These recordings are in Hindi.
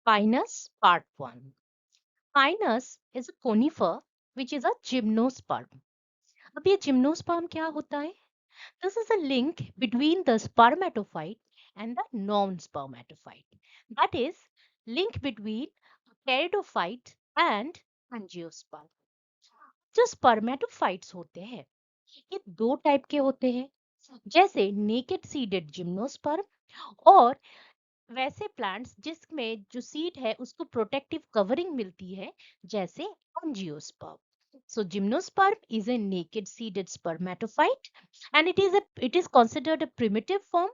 Pinus Part 1. Pinus is a conifer which is a gymnosperm. अब ये जिम्नोस्पर्म क्या होता है? This is a link between the spermatophyte and the non-spermatophyte. That is, link between pteridophyte and angiosperm. जो spermatophytes होते हैं ये दो टाइप के होते हैं, जैसे नेकेड सीडेड जिम्नोस्पर्म और वैसे प्लांट्स जिसमें जो सीड है उसको प्रोटेक्टिव कवरिंग मिलती है, जैसे angiosperm. So gymnosperm is a naked seeded spermatophyte and it is considered a primitive form.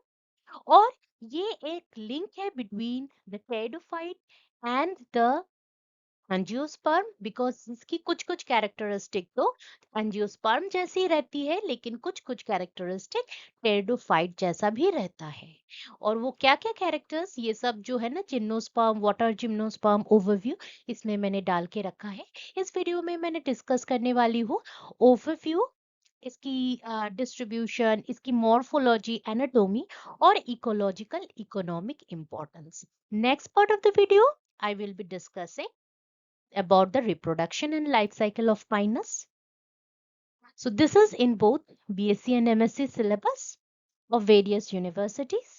और ये एक लिंक है between the pteridophyte and the angiosperm because इसकी कुछ कुछ कैरेक्टरिस्टिक तो एंजियोस्पर्म जैसी रहती है, लेकिन कुछ कुछ कैरेक्टरिस्टिक टेरिडोफाइट जैसा भी रहता है. और वो क्या क्या कैरेक्टर्स, ये सब जो है ना जिम्नोस्पर्म वाटर जिम्नोस्पर्म ओवरव्यू इसमें मैंने डाल के रखा है. इस वीडियो में मैंने डिस्कस करने वाली हूँ ओवरव्यू, इसकी डिस्ट्रीब्यूशन, इसकी मॉर्फोलॉजी, एनाटोमी और ecological economic importance. Next part of the video I will be discussing about the reproduction and life cycle of Pinus. So this is in both BSc and MSc syllabus of various universities.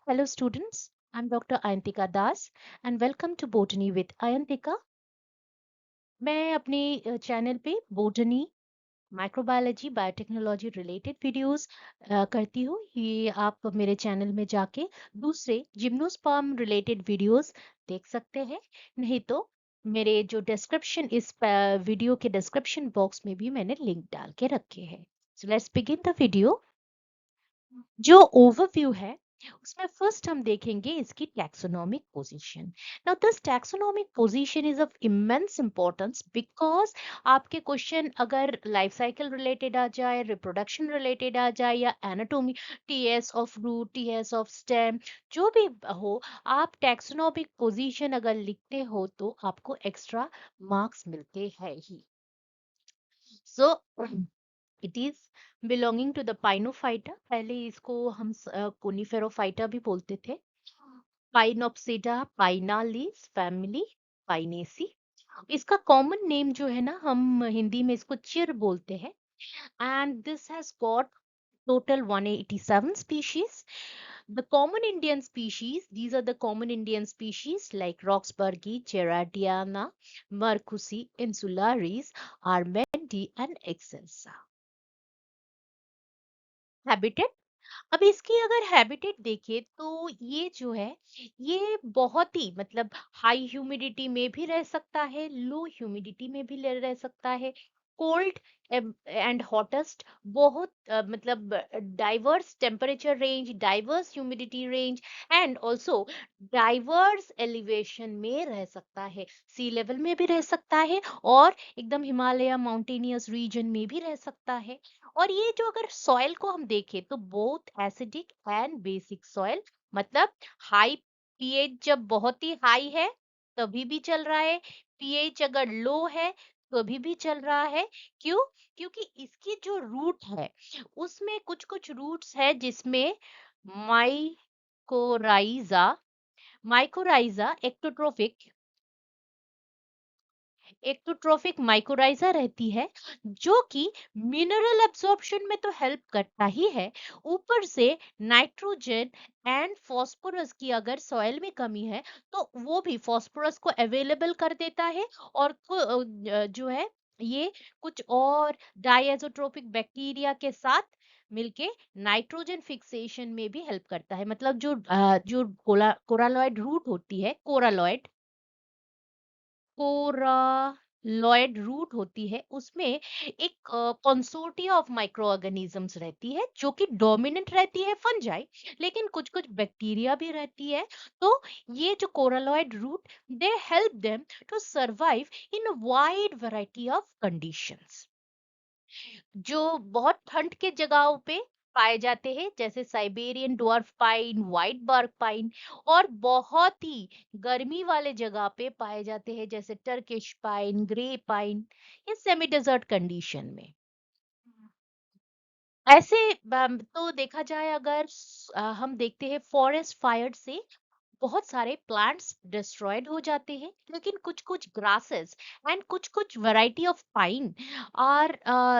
Hello students, I'm Dr. Ayantika Das and welcome to Botany with Ayantika. मैं अपने चैनल पे botany, microbiology, biotechnology related videos करती हूँ. ये आप मेरे चैनल में जाके दूसरे जिम्नोस्पर्म रिलेटेड वीडियोस देख सकते हैं. नहीं तो मेरे जो डिस्क्रिप्शन, इस वीडियो के डिस्क्रिप्शन बॉक्स में भी मैंने लिंक डाल के रखे हैं. So let's begin the video. जो ओवरव्यू है उसमें फर्स्ट हम देखेंगे इसकी taxonomic position. Now this taxonomic position is of immense importance because आपके क्वेश्चन अगर लाइफ साइकिल रिलेटेड आ जाए, रिप्रोडक्शन रिलेटेड आ जाए या anatomy, TS of root, TS of stem, जो भी हो, आप टैक्सोनॉमिक पोजीशन अगर लिखते हो तो आपको एक्स्ट्रा मार्क्स मिलते हैं ही. So it is belonging to the pinophyta. पहले इसको हम कोनिफेरोफाइटा भी बोलते थे. Pinopsida pinales family, pinaceae. इसका कॉमन नेम जो है ना, हम हिंदी में इसको चिर बोलते हैं. And this has got total 187 species. The common Indian species, these are the common Indian species like Roxburghi, Gerardiana, Marcusi, Insularis, Armendi and Excelsa. Habitat. अब इसकी अगर हैबिटेट देखें तो ये जो है ये बहुत ही मतलब हाई ह्यूमिडिटी में भी रह सकता है, लो ह्यूमिडिटी में भी रह सकता है, कोल्ड एंड हॉटेस्ट, बहुत मतलब diverse temperature range, diverse humidity range and also diverse elevation में रह सकता है. सी लेवल में भी रह सकता है और एकदम हिमालय माउंटेनियस रीजन में भी रह सकता है. और ये जो अगर सॉइल को हम देखें तो both acidic and basic soil, मतलब हाई पीएच जब बहुत ही हाई है तभी भी चल रहा है, पीएच अगर लो है तभी भी चल रहा है. क्यों? क्योंकि इसकी जो रूट है उसमें कुछ कुछ रूट्स है जिसमें माइकोराइजा, माइकोराइजा एक्टोट्रोफिक, एक्टोट्रोफिक माइकोराइजा रहती है, जो कि मिनरल एब्जॉर्प्शन में तो हेल्प करता ही है, ऊपर से नाइट्रोजन एंड फास्फोरस की अगर सॉइल में कमी है तो वो भी फास्फोरस को अवेलेबल कर देता है. और जो है ये कुछ और डायजोट्रोपिक बैक्टीरिया के साथ मिलके नाइट्रोजन फिक्सेशन में भी हेल्प करता है. मतलब जो कोरालॉइड रूट होती है, कोरालॉइड, कोरालॉइड रूट होती है, उसमें एक कंसोर्टिया ऑफ माइक्रो ऑर्गेनिजम्स रहती है जो कि डोमिनेंट रहती है फंजाई, लेकिन कुछ कुछ बैक्टीरिया भी रहती है. तो ये जो coralloid root, they help them to survive in a wide variety of conditions. जो बहुत ठंड के जगहों पे पाए जाते हैं, जैसे Siberian dwarf pine, white bark pine, और बहुत ही गर्मी वाले जगह पे पाए जाते हैं जैसे टर्किश पाइन, ग्रे पाइन, ये सेमी डेजर्ट कंडीशन में. ऐसे तो देखा जाए अगर हम देखते हैं फॉरेस्ट फायर से बहुत सारे प्लांट्स डिस्ट्रॉयड हो जाते हैं, लेकिन कुछ कुछ ग्रासेस एंड कुछ कुछ variety of pine are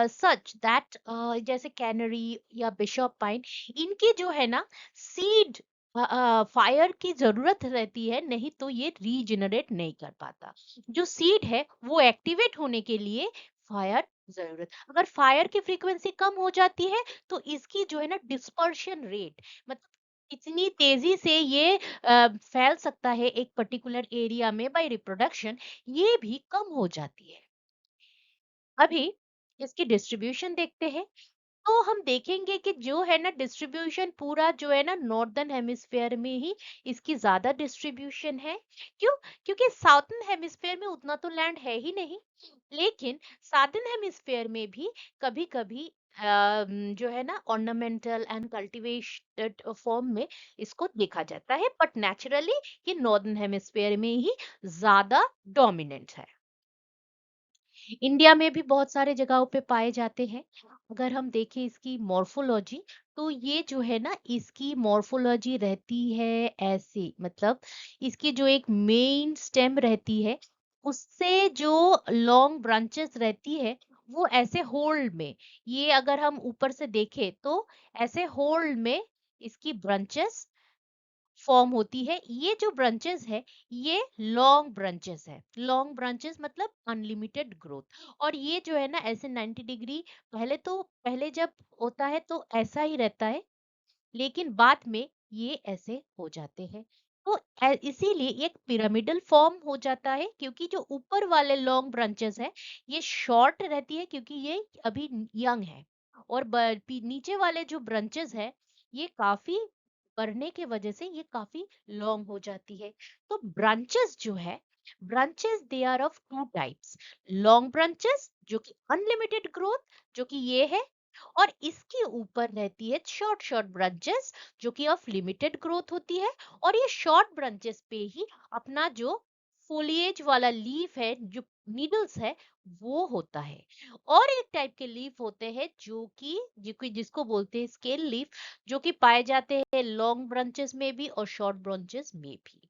such that, जैसे कैनरी या बिशॉप पाइन, इनके जो है ना सीड फायर की जरूरत रहती है, नहीं तो ये रीजनरेट नहीं कर पाता। जो सीड है वो एक्टिवेट होने के लिए फायर जरूरत, अगर फायर की फ्रीक्वेंसी कम हो जाती है तो इसकी जो है ना डिस्पर्शन रेट, मतलब इतनी तेजी से ये फैल सकता है एक पर्टिकुलर एरिया में बाय रिप्रोडक्शन, ये भी कम हो जाती है। अभी इसकी डिस्ट्रीब्यूशन देखते हैं, तो हम देखेंगे कि जो है ना डिस्ट्रीब्यूशन पूरा जो है ना नॉर्दर्न हेमिस्फेयर में ही इसकी ज्यादा डिस्ट्रीब्यूशन है। क्यों? क्योंकि साउथर्न हेमिस्फेयर में उतना तो लैंड है ही नहीं, लेकिन साउथर्न हेमिस्फेयर में भी कभी कभी जो है ना ऑर्नामेंटल एंड कल्टीवेटेड फॉर्म में इसको देखा जाता है, बट नेचुरली ये नॉर्दर्न हेमिस्फेयर में ही ज्यादा डोमिनेंट है। इंडिया में भी बहुत सारे जगहों पे पाए जाते हैं। अगर हम देखें इसकी मॉर्फोलॉजी, तो ये जो है ना इसकी मॉर्फोलॉजी रहती है ऐसे, मतलब इसकी जो एक मेन स्टेम रहती है, उससे जो लॉन्ग ब्रांचेस रहती है वो ऐसे होल्ड में, ये अगर हम ऊपर से देखें तो ऐसे होल्ड में इसकी ब्रांचेस फॉर्म होती है। ये जो ब्रांचेस है ये लॉन्ग ब्रांचेस है, लॉन्ग ब्रांचेस मतलब अनलिमिटेड ग्रोथ। और ये जो है ना ऐसे 90 डिग्री, पहले जब होता है तो ऐसा ही रहता है, लेकिन बाद में ये ऐसे हो जाते हैं। तो इसीलिए एक पिरामिडल फॉर्म हो जाता है, क्योंकि जो ऊपर वाले लॉन्ग ब्रांचेस है ये शॉर्ट रहती है क्योंकि ये अभी यंग है, और नीचे वाले जो ब्रांचेस है ये काफी बढ़ने के वजह से ये काफी लॉन्ग हो जाती है। तो ब्रांचेस जो है, branches they are of two types, long branches जो कि अनलिमिटेड ग्रोथ जो कि ये है, और इसके ऊपर रहती है शॉर्ट शॉर्ट ब्रांचेस जो कि ऑफ लिमिटेड ग्रोथ होती है, और ये शॉर्ट ब्रांचेस पे ही अपना जो फोलिएज वाला लीफ है, जो नीडल्स है, वो होता है। और एक टाइप के लीफ होते हैं जिसको बोलते हैं स्केल लीफ, जो कि पाए जाते हैं लॉन्ग ब्रांचेस में भी और शॉर्ट ब्रांचेस में भी।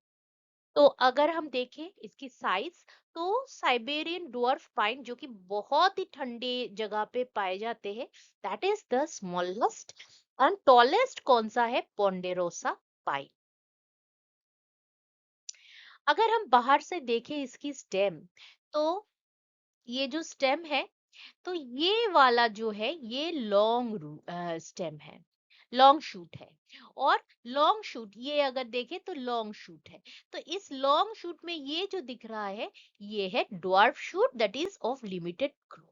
तो अगर हम देखें इसकी साइज, तो साइबेरियन डwarf पाइन जो कि बहुत ही ठंडे जगह पे पाए जाते हैं, that is the smallest. And tallest कौन सा है? पोंडेरोसा पाइन। अगर हम बाहर से देखें इसकी स्टेम, तो ये जो स्टेम है, तो ये वाला जो है ये लॉन्ग स्टेम है, लॉन्ग शूट है। और लॉन्ग शूट ये अगर देखें तो लॉन्ग शूट है, तो इस लॉन्ग शूट में ये जो दिख रहा है ये है dwarf shoot that is of limited growth.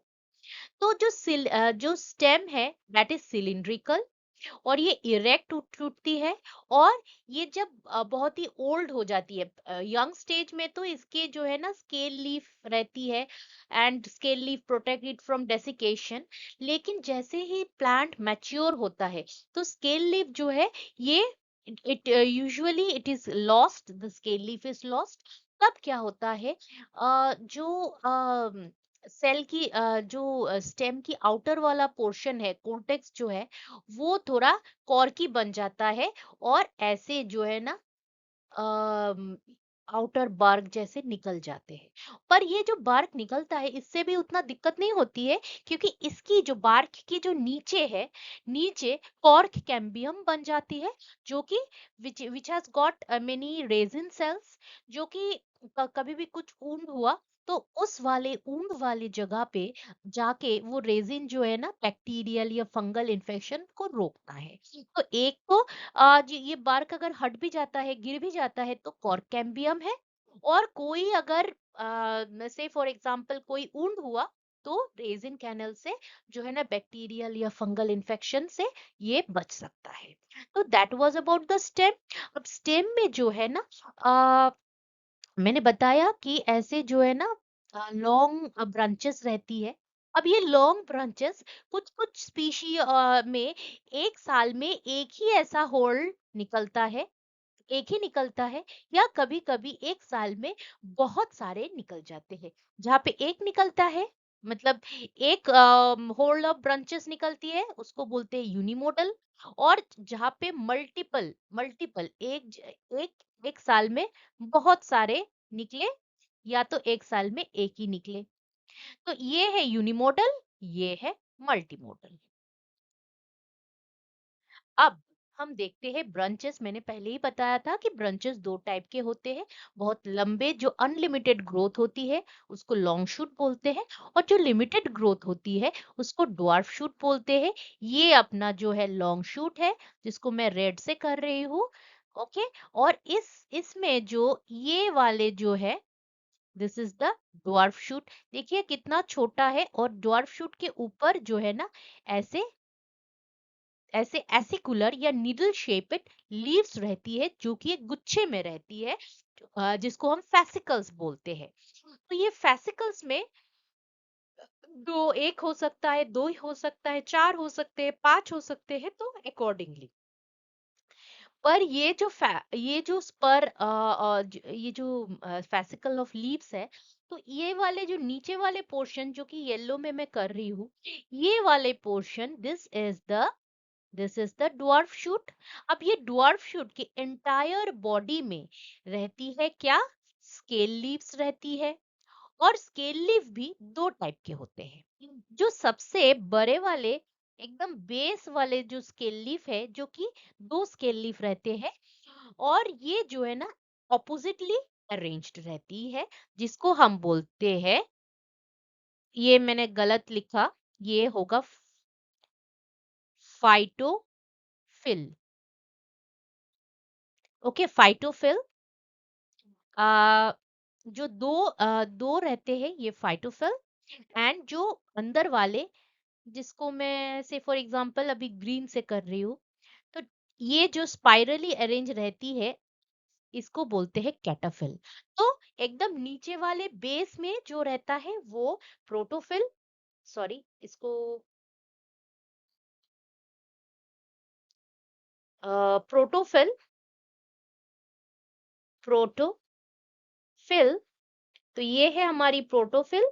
तो जो स्टेम है दैट इज सिलिंड्रिकल, और ये इरेक्ट उठती है। और ये जब बहुत ही ओल्ड हो जाती है यंग स्टेज में, तो इसके जो है ना स्केल लीफ रहती है, and scale leaf protect it from desiccation. लेकिन जैसे ही प्लांट मैच्योर होता है तो स्केल लीफ जो है ये it usually it is lost, the scale leaf is lost. तब क्या होता है, जो सेल की जो स्टेम की आउटर वाला पोर्शन है, कोर्टेक्स जो है, वो थोड़ा कॉर्की बन जाता है, और ऐसे जो है ना आउटर बार्क जैसे निकल जाते हैं। पर ये जो बार्क निकलता है इससे भी उतना दिक्कत नहीं होती है, क्योंकि इसकी जो बार्क की जो नीचे है, नीचे कॉर्क कैम्बियम बन जाती है, जो कि which has got many resin cells, जो कि कभी भी कुछ वुंड हुआ तो उस वाले वुंड वाली जगह पे जाके वो रेजिन जो है ना बैक्टीरियल या फंगल इन्फेक्शन को रोकता है। तो एक तो ये बार्क अगर हट भी जाता है, गिर भी जाता है, तो कॉर्केम्बियम है। और कोई अगर से फॉर एग्जांपल कोई वुंड हुआ तो रेजिन कैनल से जो है ना बैक्टीरियल या फंगल इन्फेक्शन से ये बच सकता है। तो that was about the stem. अब स्टेम में जो है ना मैंने बताया कि ऐसे जो है ना लॉन्ग ब्रांचेस रहती है। अब ये लॉन्ग ब्रांचेस कुछ कुछ स्पीशी में एक साल में एक ही ऐसा होल्ड निकलता है, एक ही निकलता है, या कभी कभी एक साल में बहुत सारे निकल जाते हैं। जहाँ पे एक निकलता है मतलब एक होल्ड ऑफ ब्रांचेस निकलती है उसको बोलते हैं यूनिमोडल। और जहाँ पे मल्टीपल मल्टीपल एक साल में बहुत सारे निकले, या तो एक साल में एक ही निकले, तो ये है यूनिमोडल, ये है मल्टीमोडल। अब हम देखते हैं ब्रांचेस। मैंने पहले ही बताया था कि ब्रांचेस दो टाइप के होते हैं। बहुत लंबे जो अनलिमिटेड ग्रोथ होती है उसको लॉन्ग शूट बोलते हैं, और जो लिमिटेड ग्रोथ होती है उसको ड्वार्फ शूट बोलते हैं। ये अपना जो है लॉन्ग शूट है, जिसको मैं रेड से कर रही हूँ। ओके। और इसमें जो ये वाले जो है, this is the dwarf shoot. देखिए कितना छोटा है, और ड्वार्फ शूट के ऊपर जो है ना, ऐसे ऐसे एसिकुलर या नीडल शेपेड लीव्स रहती है, जो कि एक गुच्छे में रहती है, जिसको हम फेसिकल्स बोलते हैं। तो ये फेसिकल्स में दो, एक हो सकता है, दो हो सकता है, चार हो सकते हैं, पांच हो सकते हैं, तो अकॉर्डिंगली। पर ये जो स्पर ये जो फेसिकल ऑफ लीव्स है, तो ये वाले जो नीचे वाले पोर्शन जो कि येलो में मैं कर रही हूँ, ये वाले portion, this is the dwarf shoot. अब ये ड्वार्फ शूट की एंटायर बॉडी में रहती है क्या? स्केल लीव्स रहती है। और स्केल लीफ भी दो टाइप के होते हैं। जो सबसे बड़े वाले, एकदम बेस वाले जो स्केल लीफ है, जो कि दो स्केल लीफ रहते हैं, और ये जो है ना ऑपोजिटली अरेंज्ड रहती है, जिसको हम बोलते हैं, ये मैंने गलत लिखा, ये होगा फाइटोफिल। ओके, फाइटोफिल। आ, जो दो रहते हैं ये फाइटोफिल। एंड जो अंदर वाले, जिसको मैं से फॉर एग्जांपल अभी ग्रीन से कर रही हूँ, तो ये जो स्पाइरली अरेंज रहती है, इसको बोलते हैं कैटाफिल। तो एकदम नीचे वाले बेस में जो रहता है वो प्रोटोफिल, सॉरी इसको प्रोटोफिल, प्रोटोफिल। तो ये है हमारी प्रोटोफिल,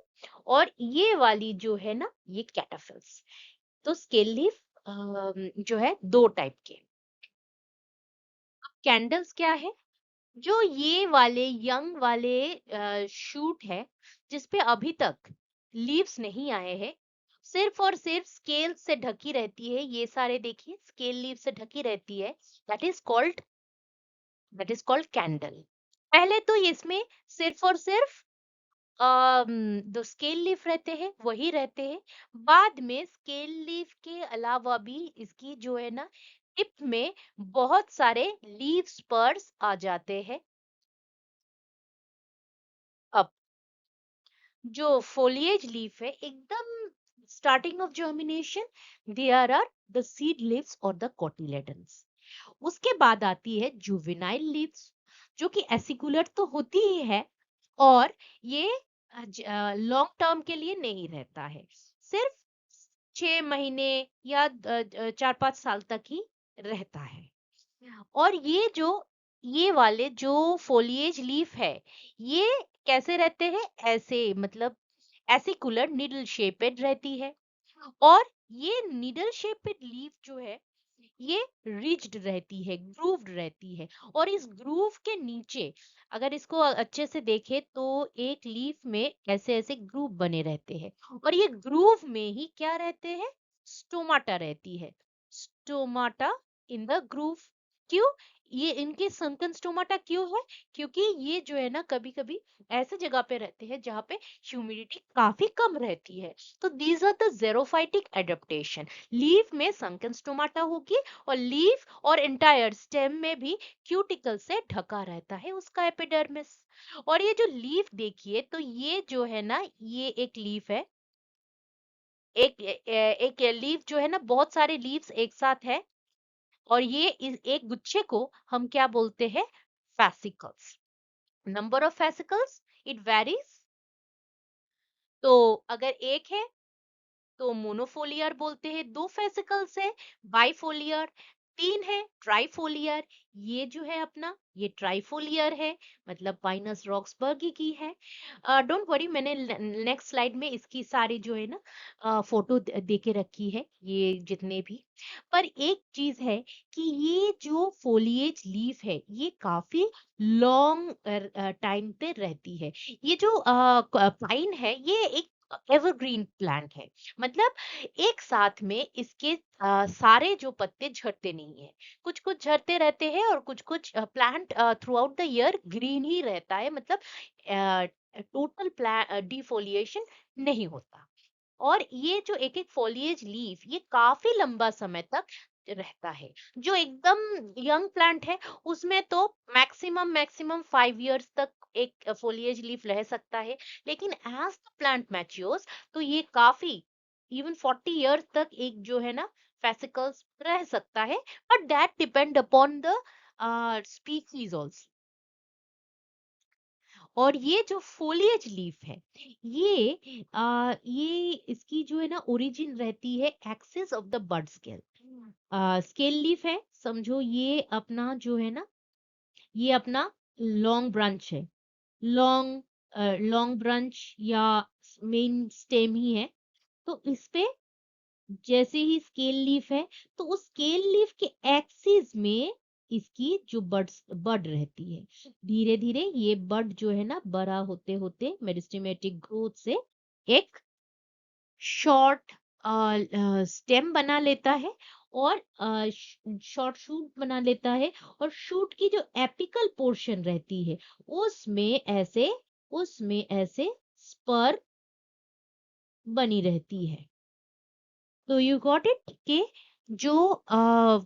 और ये वाली जो है ना, ये कैटाफिल्स। तो स्केल लीफ जो है दो टाइप के। कैंडल्स क्या है? जो ये वाले यंग वाले शूट है, जिसपे अभी तक लीव्स नहीं आए हैं, सिर्फ और सिर्फ स्केल से ढकी रहती है, ये सारे देखिए स्केल लीव से ढकी रहती है, that is called that is called candle. पहले तो इसमें सिर्फ और सिर्फ दो स्केल लीफ रहते हैं, वही रहते हैं। बाद में स्केल लीफ के अलावा भी इसकी जो है ना, टिप में बहुत सारे लीफ स्पर्स आ जाते हैं। अब जो foliage leaf है, एकदम starting of germination, there are the seed leaves और द cotyledons। उसके बाद आती है जुवेनाइल लीव्स, जो कि एसिकुलर तो होती ही है, और ये लॉन्ग टर्म के लिए नहीं रहता है, सिर्फ 6 महीने या 4-5 साल तक ही रहता है। और ये वाले जो फोलिएज लीफ है, ये कैसे रहते हैं? ऐसे, मतलब एसिकुलर निडल शेपेड रहती है। और ये निडल शेपेड लीफ जो है, ये रिज्ड रहती है, ग्रूव्ड रहती है। और इस ग्रूव के नीचे, अगर इसको अच्छे से देखें, तो एक लीफ में ऐसे ऐसे ग्रूव बने रहते हैं, और ये ग्रूव में ही क्या रहते हैं? स्टोमाटा रहती है। Stomata in the groove. क्यों? ये इनके sunken स्टोमाटा क्यों है? क्योंकि ये जो है ना, कभी कभी ऐसे जगह पे रहते हैं जहाँ पे ह्यूमिडिटी काफी कम रहती है। तो these are the xerophytic adaptation. Leaf में sunken स्टोमाटा होगी, और लीफ और एंटायर स्टेम में भी क्यूटिकल से ढका रहता है उसका एपिडर्मिस। और ये जो लीफ देखिए, तो ये जो है ना, ये एक लीफ है। एक लीफ जो है ना, बहुत सारे लीव्स एक साथ है, और ये एक गुच्छे को हम क्या बोलते हैं? Fascicles. Number of fascicles, it varies. तो अगर एक है तो मोनोफोलियर बोलते हैं, दो फेसिकल्स है बाइफोलियर, तीन है ट्राइफोलियर, ये जो है अपना ये ट्राइफोलियर है, मतलब पाइनस रॉक्सबर्गी की है। डोंट वरी, मैंने नेक्स्ट स्लाइड में इसकी सारी जो है ना फोटो दे के रखी है, ये जितने भी। पर एक चीज है कि ये जो फोलिएज लीफ है ये काफी लॉन्ग टाइम पे रहती है। ये जो पाइन है ये एक एवरग्रीन प्लांट है, मतलब एक साथ में इसके सारे जो पत्ते झड़ते नहीं है, कुछ कुछ झड़ते रहते हैं और कुछ कुछ plant throughout the year green ही रहता है, मतलब टोटल डिफोलिएशन नहीं होता। और ये जो एक एक फॉलिएज लीफ ये काफी लंबा समय तक रहता है। जो एकदम यंग प्लांट है उसमें तो मैक्सिमम मैक्सिमम 5 इयर्स तक एक फॉलिएज लीफ रह सकता है, लेकिन एज द प्लांट मैच्योर्स तो ये काफी इवन 40 इयर्स तक एक जो है ना फेसिकल्स रह सकता है, but that depend upon the species also. और ये जो फोलिएज लीफ है ये इसकी जो है ना ओरिजिन रहती है axis of the bud scale. Scale leaf है, समझो ये अपना जो है ना ये अपना लॉन्ग ब्रांच है, लॉन्ग लॉन्ग ब्रांच या मेन स्टेम ही है। तो इस पे जैसे ही स्केल लीफ है तो उस स्केल लीफ के एक्सिस में इसकी जो बड रहती है, धीरे धीरे ये बड जो है ना बड़ा होते होते मेरिस्टेमेटिक ग्रोथ से एक शॉर्ट स्टेम बना लेता है और शॉर्ट शूट बना लेता है। और शूट की जो एपिकल पोर्शन रहती है उसमें ऐसे स्पर बनी रहती है। तो यू गॉट इट कि जो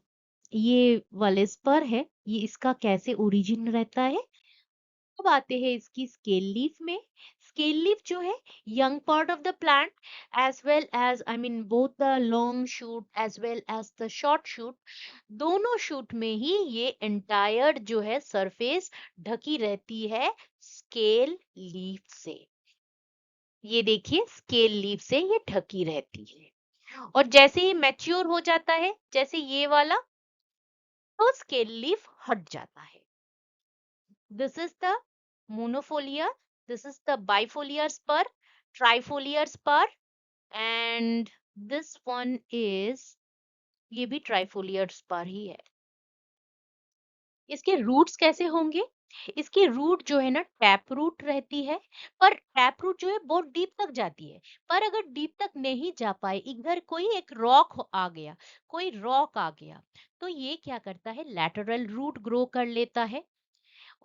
ये वाले स्पर है ये इसका कैसे ओरिजिन रहता है। अब आते हैं इसकी स्केल लीफ में। स्केल लीफ जो है young part of the plant as well as I mean both the long shoot as well as the short shoot, दोनों शूट में ही ये एंटायर जो है सरफेस ढकी रहती है स्केल लीफ से। ये देखिए स्केल लीफ से ये ढकी रहती है, और जैसे ही मैच्योर हो जाता है जैसे ये वाला तो स्केल लीफ हट जाता है। This is the monofoliar, this is the bifoliar spur, trifoliar spur, and this one is ये भी ट्राइफोलियर स्पर ही है। इसके रूट्स कैसे होंगे? इसकी रूट जो है ना टैप रूट रहती है, पर टैप रूट जो है बहुत डीप तक जाती है। पर अगर डीप तक नहीं जा पाए, इधर कोई एक रॉक आ गया, कोई रॉक आ गया, तो ये क्या करता है लैटरल रूट ग्रो कर लेता है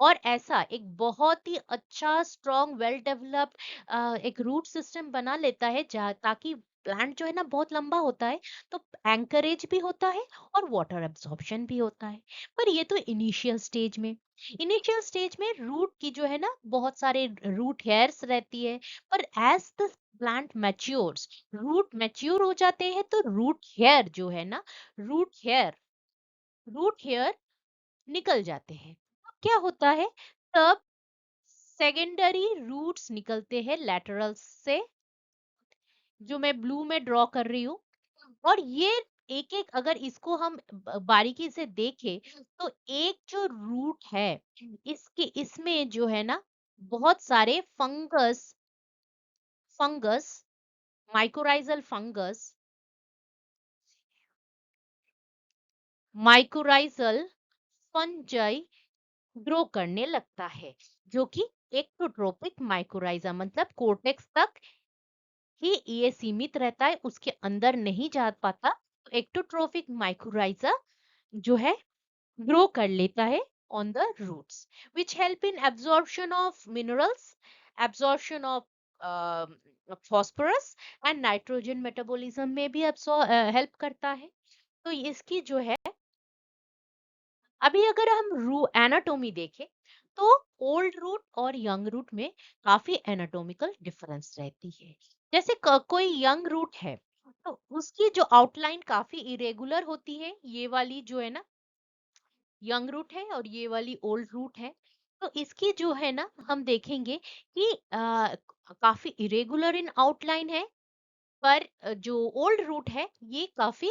और ऐसा एक बहुत ही अच्छा स्ट्रॉन्ग वेल डेवलप्ड एक रूट सिस्टम बना लेता है जहाँ ताकि प्लांट जो है ना बहुत लंबा होता है, तो एंकरेज भी होता है और वाटर एब्जॉर्प्शन भी होता है। पर ये तो इनिशियल स्टेज में रूट की जो है ना बहुत सारे रूट हेयर्स रहती है। पर as the plant matures, root mature हो जाते हैं तो रूट हेयर रूट हेयर निकल जाते हैं। अब क्या होता है तब सेकेंडरी रूट्स निकलते हैं लैटरल्स से, जो मैं ब्लू में ड्रॉ कर रही हूँ। और ये एक एक अगर इसको हम बारीकी से देखें तो एक जो रूट है इसके इसमें जो है ना बहुत सारे fungus mycorrhizal fungus mycorrhizal fungi grow करने लगता है, जो कि एक्टोट्रोपिक माइकोराइजा मतलब कोर्टेक्स तक ही ये सीमित रहता है, उसके अंदर नहीं जा पाता। तो एक्टोट्रोपिक माइकोराइजा जो है ग्रो कर लेता है on the roots, which help in absorption of minerals, absorption of phosphorus and nitrogen metabolism में भी हेल्प करता है। तो इसकी जो है अभी अगर हम रू एनाटोमी देखें तो ओल्ड रूट और यंग रूट में काफी एनाटोमिकल डिफरेंस रहती है। जैसे कोई यंग रूट है तो उसकी जो आउटलाइन काफी इरेगुलर होती है, ये वाली जो है ना यंग रूट है और ये वाली ओल्ड रूट है। तो इसकी जो है ना हम देखेंगे कि काफी इरेगुलर इन आउटलाइन है, पर जो ओल्ड रूट है ये काफी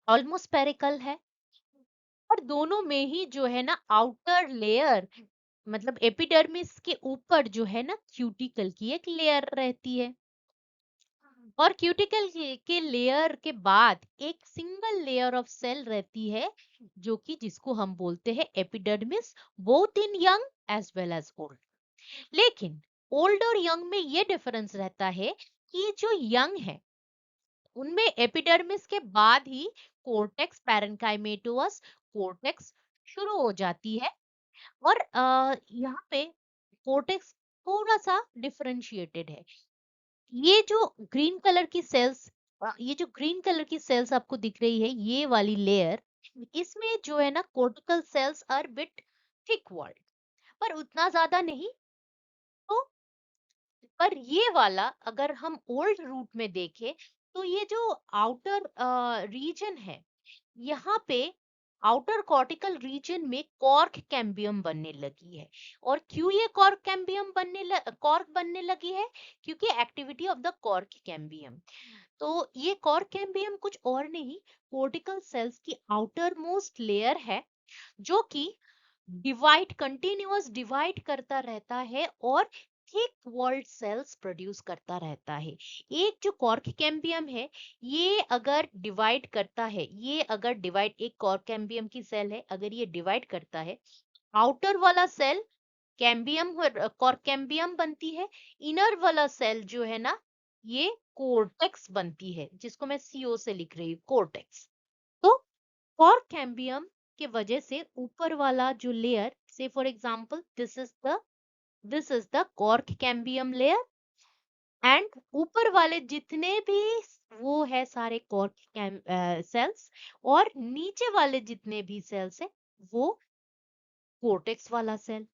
ऑलमोस्ट स्पेरिकल है। और दोनों में ही जो है ना आउटर लेयर, मतलब एपिडर्मिस के ऊपर जो है ना क्यूटिकल की एक लेयर रहती है, और क्यूटिकल के लेयर के बाद एक सिंगल लेयर ऑफ सेल रहती है, जो कि जिसको हम बोलते हैं epidermis, both in young as well as old. लेकिन ओल्ड और यंग में ये डिफरेंस रहता है कि जो यंग है उनमें एपिडर्मिस के बाद ही कोर्टेक्स पैरेन्काइमेटोस कोर्टेक्स शुरू हो जाती है। और यहाँ पे कोर्टेक्स थोड़ा सा डिफरेंशिएटेड है। ये जो ग्रीन कलर की सेल्स, ये जो ग्रीन कलर की सेल्स आपको दिख रही है, ये वाली लेयर, इसमें जो है ना cortical cells are bit thick walled, पर उतना ज्यादा नहीं। तो पर ये वाला अगर हम ओल्ड रूट में देखें, तो ये जो आउटर रीजन है, यहाँ पे आउटर कॉर्टिकल रीजन में कॉर्क कैम्बियम बनने लगी है। और क्यों ये कॉर्क बनने लगी है? क्योंकि activity of the cork cambium. तो ये कॉर्क कैम्बियम कुछ और नहीं, कॉर्टिकल सेल्स की आउटर मोस्ट लेयर है, जो कि कंटिन्यूअस डिवाइड करता रहता है और थिक वॉल्ड सेल्स प्रोड्यूस करता रहता है। एक जो कॉर्क कैम्बियम है, ये अगर डिवाइड करता है, ये अगर डिवाइड एक कॉर्क कैम्बियम की सेल है, अगर ये डिवाइड करता है, आउटर वाला सेल कैम्बियम कॉर्क कैम्बियम बनती है, इनर वाला सेल जो है ना, ये कोर्टेक्स बनती है, जिसको मैं सीओ से लिख रही हूँ, कोर्टेक्स। तो कॉर्क कैम्बियम के वजह से ऊपर वाला जो लेयर, से for example this is the cork cambium layer, and ऊपर वाले जितने भी वो है सारे कॉर्क सेल्स, और नीचे वाले जितने भी सेल्स है वो कोर्टेक्स वाला सेल।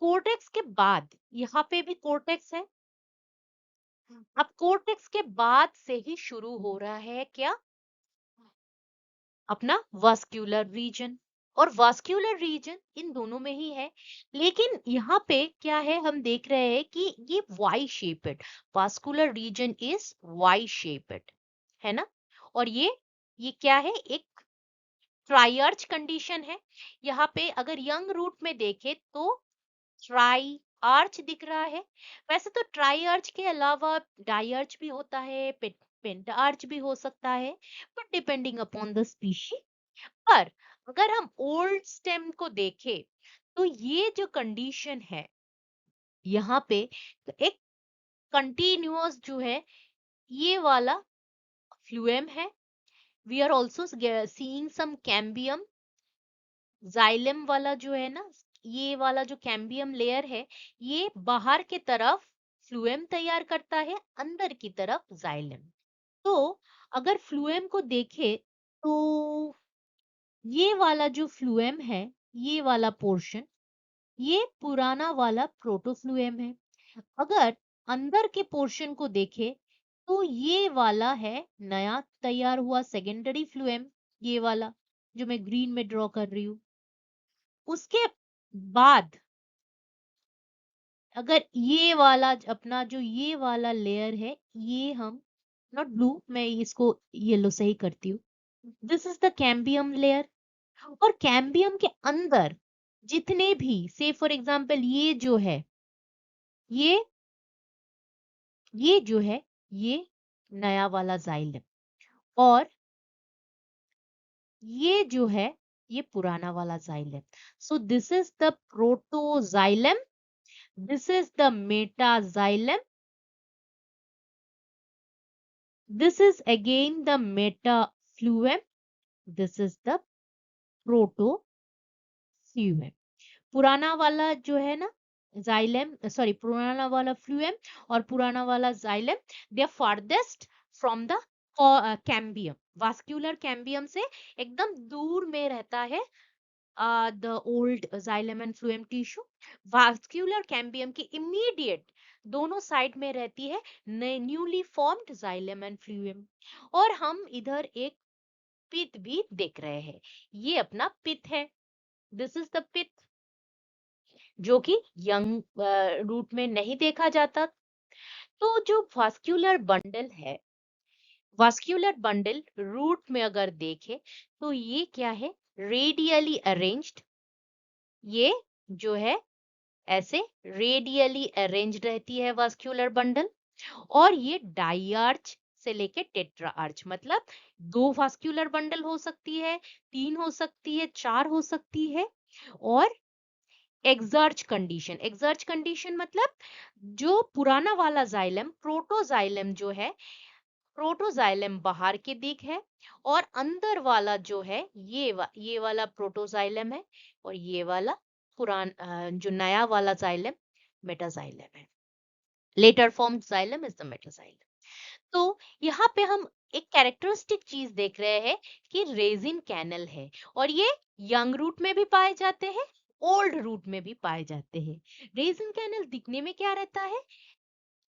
कोर्टेक्स के बाद यहाँ पे भी कोर्टेक्स है। अब कोर्टेक्स के बाद से ही शुरू हो रहा है क्या? अपना वास्क्यूलर रीजन। और वास्क्यूलर रीजन इन दोनों में ही है, लेकिन यहाँ पे क्या है, हम देख रहे हैं कि ये Y shaped, vascular region is Y shaped, है ना। और ये क्या है, एक ट्राइआर्च कंडीशन है। यहाँ पे अगर यंग रूट में देखें तो ट्राई आर्च दिख रहा है। वैसे तो ट्राई आर्च के अलावा डाई आर्च भी होता है, पेंटा आर्च भी हो सकता है, but depending upon the species. पर अगर हम ओल्ड स्टेम को देखें, तो ये जो कंडीशन है यहाँ पे, तो एक कंटिन्यूअस जो है ये वाला फ्लूएम है। We are also seeing some cambium, xylem वाला जो है ना, ये वाला जो कैम्बियम लेयर है, ये बाहर की तरफ फ्लूएम तैयार करता है, अंदर की तरफ जाइलम। तो अगर फ्लूएम को देखें, तो ये वाला जो फ्लूएम है, ये वाला पोर्शन, ये पुराना वाला प्रोटोफ्लूएम है। अगर अंदर के पोर्शन को देखें, तो ये वाला है नया तैयार हुआ सेकेंडरी फ्लूएम, ये वाला जो मैं ग्रीन में ड्रॉ कर रही हूँ। उसके बाद अगर ये वाला अपना जो ये वाला लेयर है, ये हम नॉट ब्लू, मैं इसको येलो से ही करती हूँ, this is the cambium layer. और कैम्बियम के अंदर जितने भी, से फॉर एग्जांपल ये ये जो है, ये नया वाला जाइलम, और ये जो है, ये पुराना वाला xylem. So this is the protoxylem, this is the metaxylem, this is again the metafluem, this is the protofluem। पुराना वाला जो है ना जाइलम, सॉरी, पुराना वाला फ्लूएम और पुराना वाला xylem, they are farthest from the cambium, vascular cambium से एकदम दूर में रहता है the old xylem and phloem tissue. Vascular cambium की इमीडिएट दोनों साइड में रहती है newly formed xylem and phloem. और हम इधर एक पित भी देख रहे हैं, ये अपना पित है, दिस इज द पित, जो कि यंग रूट में नहीं देखा जाता। तो जो वास्कुलर बंडल है, वास्कुलर बंडल रूट में अगर देखें, तो ये क्या है, रेडियली अरेंज्ड, ये जो है ऐसे रेडियली अरेंज्ड रहती है वास्कुलर बंडल। और ये डाइआर्च से लेके टेट्राआर्च, मतलब 2 वास्कुलर बंडल हो सकती है, 3 हो सकती है, 4 हो सकती है। और एक्सर्ज कंडीशन मतलब जो पुराना वाला जाइलम, प्रोटोजाइलम जो है, प्रोटोजाइलम बाहर के दिख है, और अंदर वाला जो है ये वाला प्रोटोजाइलम है, और ये वाला जो नया वाला जाइलम मेटाजाइलम है। Later form xylem is the metaxylem. तो यहाँ पे हम एक कैरेक्टरिस्टिक चीज देख रहे हैं कि रेजिन कैनल है, और ये यंग रूट में भी पाए जाते हैं, ओल्ड रूट में भी पाए जाते हैं। रेजिन कैनल दिखने में क्या रहता है,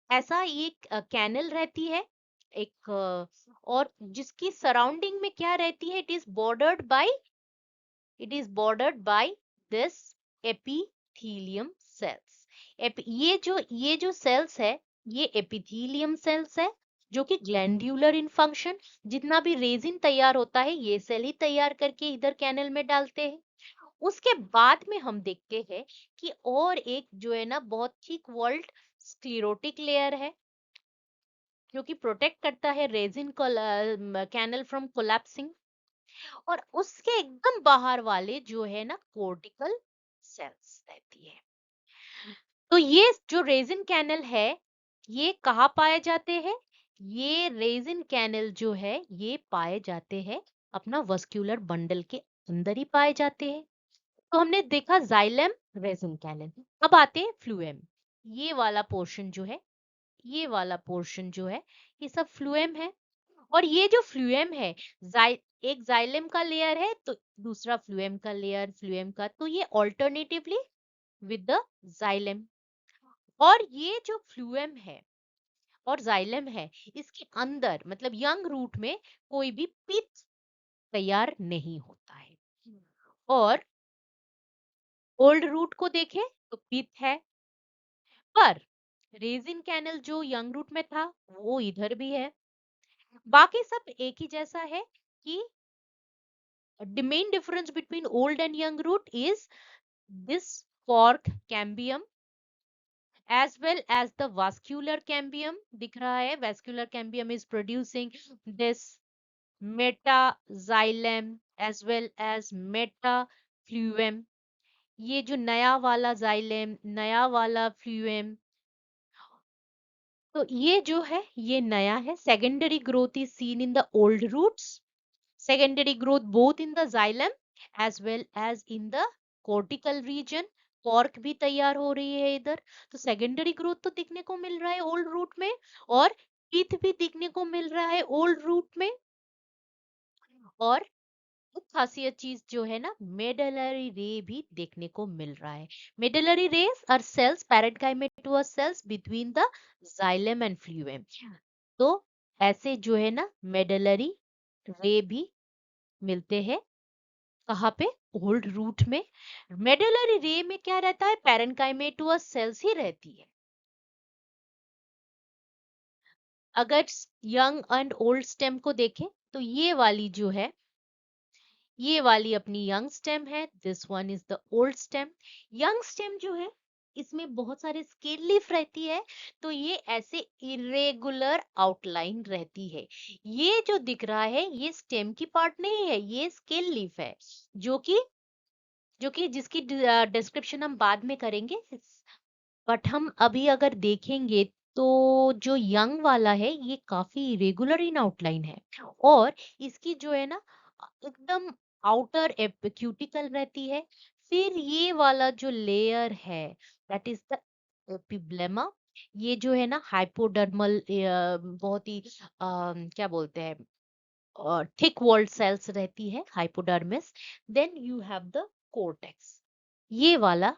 ऐसा एक कैनल रहती है एक, और जिसकी सराउंडिंग में क्या रहती है, it is bordered by this epithelium cells. ये जो सेल्स है, ये एपिथेलियम सेल्स है, जो कि ग्लैंड्यूलर इन फंक्शन। जितना भी रेजिन तैयार होता है, ये सेल ही तैयार करके इधर कैनल में डालते हैं। उसके बाद में हम देखते हैं कि और एक जो है ना बहुत थिक वॉल्ड स्क्लेरोटिक लेयर है, जो कि प्रोटेक्ट करता है रेजिन कैनल फ्रॉम कोलैप्सिंग। और उसके एकदम बाहर वाले जो है ना कोर्टिकल सेल्स रहती है। तो ये जो रेजिन कैनल है, ये कहाँ पाए जाते हैं, ये रेजिन कैनल जो है ये पाए जाते हैं अपना वस्कुलर बंडल के अंदर ही पाए जाते हैं। तो हमने देखा जाइलम, रेजिन कैनल। अब आते हैं फ्लूएम। ये वाला पोर्शन जो है, ये वाला पोर्शन जो है, ये सब फ्लूएम है। और ये जो फ्लूएम है, एक जाइलम का लेयर है, तो दूसरा फ्लूएम का लेयर, फ्लूएम का, तो ये ऑल्टरनेटिवली विद द जाइलम। और ये जो फ्लूएम है और जाइलम है, इसके अंदर मतलब यंग रूट में कोई भी पिथ तैयार नहीं होता है। और ओल्ड रूट को देखें तो पिथ है, पर रेजिन कैनल जो यंग रूट में था वो इधर भी है। बाकी सब एक ही जैसा है कि the main difference between old and young root is this cork cambium as well as the vascular cambium दिख रहा है। vascular cambium is producing this metaxylem as well as metafluem। ये जो नया वाला जाइलेम, नया वाला फ्लूएम, तो ये जो है ये नया है। Secondary growth is seen in the old roots, secondary growth both in the xylem as well as in the cortical region। Cork भी तैयार हो रही है इधर। तो सेकेंडरी ग्रोथ तो दिखने को मिल रहा है ओल्ड रूट में, और टीथ भी दिखने को मिल रहा है ओल्ड रूट में। और एक खासियत चीज जो है ना, मेडलरी रे भी देखने को मिल रहा है। Medullary rays are cells, parenchymatous cells between the xylem and phloem. तो ऐसे जो है ना मेडलरी रे भी मिलते हैं कहाँ पे, ओल्ड रूट में। मेडुलरी रे में क्या रहता है, पैरेन्काइमेटोस सेल्स ही रहती है। अगर यंग एंड ओल्ड स्टेम को देखें तो ये वाली जो है, ये वाली अपनी यंग स्टेम है, this one is the old stem. Young stem जो है, इसमें बहुत सारे स्केल लीफ रहती है, तो ये ऐसे इरेगुलर आउटलाइन रहती है। ये जो दिख रहा है ये स्टेम की पार्ट नहीं है, ये स्केल लीफ है, जो कि जिसकी डिस्क्रिप्शन हम बाद में करेंगे। बट हम अभी अगर देखेंगे तो जो यंग वाला है ये काफी इरेगुलर इन आउटलाइन है, और इसकी जो है ना एकदम आउटर क्यूटिकल रहती है। फिर ये वाला जो लेयर है, दैट इज द एपिब्लेमा। ये जो है ना हाइपोडर्मल, बहुत ही क्या बोलते हैं, थिक वॉल्ड सेल्स रहती है, hypodermis. Then you have the cortex. ये वाला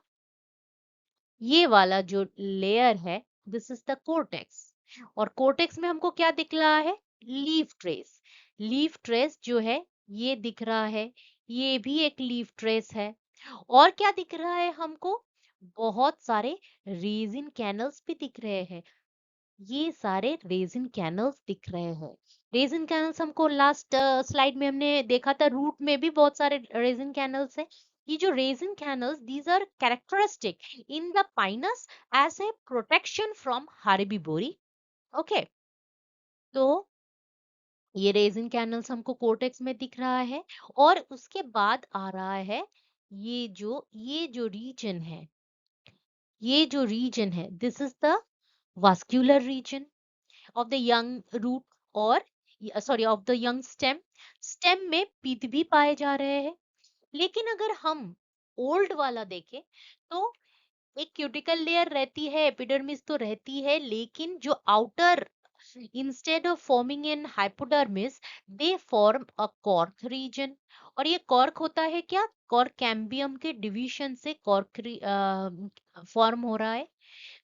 ये वाला जो लेयर है, दिस इज द कोर्टेक्स। और कोर्टेक्स में हमको क्या दिख रहा है, लीफ ट्रेस। लीफ ट्रेस जो है ये दिख रहा है, ये भी एक लीफ ट्रेस है। और क्या दिख रहा है हमको, बहुत सारे रेजिन कैनल्स भी दिख रहे हैं। ये सारे रेजिन कैनल्स दिख रहे हैं। रेजिन कैनल्स हमको लास्ट स्लाइड में हमने देखा था, रूट में भी बहुत सारे रेजिन कैनल्स है। ये जो resin canals, these are characteristic in the pinus as a protection from herbivory. Okay, तो ये रेजिन कैनल्स हमको कोर्टेक्स में दिख रहा है। और उसके बाद आ रहा है ये जो रीजन है, ये जो रीजन है, this is the vascular region of the young root, और sorry of the young stem. Stem में पीत भी पाए जा रहे हैं। लेकिन अगर हम ओल्ड वाला देखें तो एक क्यूटिकल लेयर रहती है, एपिडर्मिस तो रहती है, लेकिन जो outer, instead of forming in hypodermis, they form a cork region. और ये कॉर्क होता है क्या, कॉर्क कैम्बियम के डिवीजन से कॉर्क फॉर्म हो रहा है।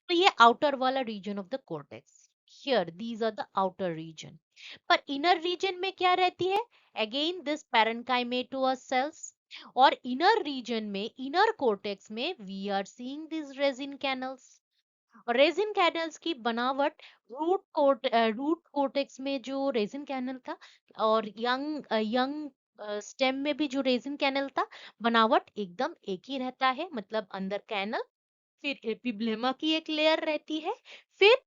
तो ये आउटर वाला region of the cortex, here these are the outer region. पर इनर रीजन में क्या रहती है, अगेन दिस पैरेन्काइमेटोस सेल्स। और इनर रीजन में, इनर कोर्टेक्स में we are seeing this resin canals. और रेजिन कैनल्स की बनावट, रूट कोर्टेक्स में जो रेजिन कैनल था, और यंग यंग स्टेम में भी जो रेजिन कैनल था, बनावट एकदम एक ही रहता है। मतलब अंदर कैनल, फिर एपिब्लेमा की एक लेयर रहती है, फिर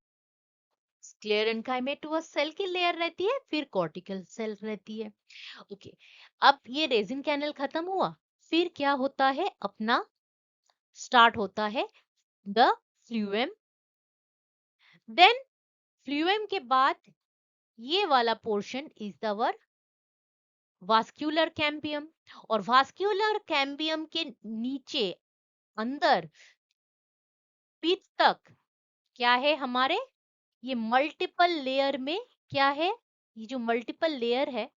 स्क्लेरेंकाइमेटोस सेल की लेयर रहती है, फिर कॉर्टिकल सेल रहती है। ओके, अब ये रेजिन कैनल खत्म हुआ, फिर क्या होता है, अपना स्टार्ट होता है द फ्लूएम। देन फ्लूएम के बाद ये वाला portion is our vascular cambium. और वास्क्यूलर कैम्बियम के नीचे, अंदर, पीठ तक क्या है हमारे, ये मल्टीपल लेयर में क्या है, ये जो मल्टीपल लेयर है,